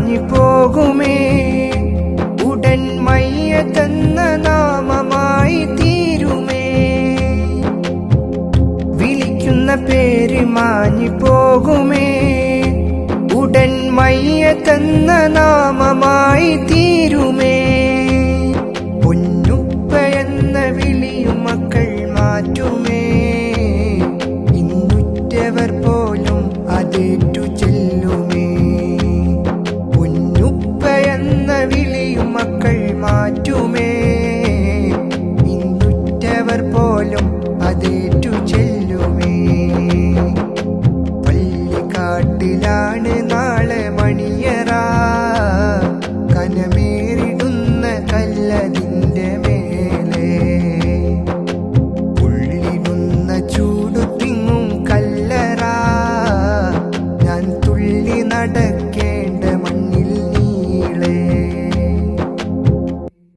മാഞ്ഞു പോകുമേ. ഉടൻ മയ്യത്തെന്ന നാമമായി തീരുമേ. വിളിക്കുന്ന പേര് മാഞ്ഞു പോകുമേ. ഉടൻ മയ്യത്തെന്ന നാമമായി തീരുമേ. പൊന്നുപ്പ എന്ന വിളിയും മക്കൾ മാറ്റുമേ. ഇന്നുറ്റവർ പോലും അതേറ്റു ചെല്ലുമേ. പൊന്നുപ്പ എന്ന വിളിയും മക്കൾ മാറ്റുമേ. ഇന്നുറ്റവർ പോലും അതേറ്റു ചെല്ലുമേ. പള്ളിക്കാട്ടിലാണ് നാളെ മണിയറ. കനമേറിടുന്ന കല്ലതിൻ്റെ മേലെ. ഉള്ളിടുന്ന ചൂടു തിങ്ങും കല്ലറ. ഞാൻ തുള്ളി നട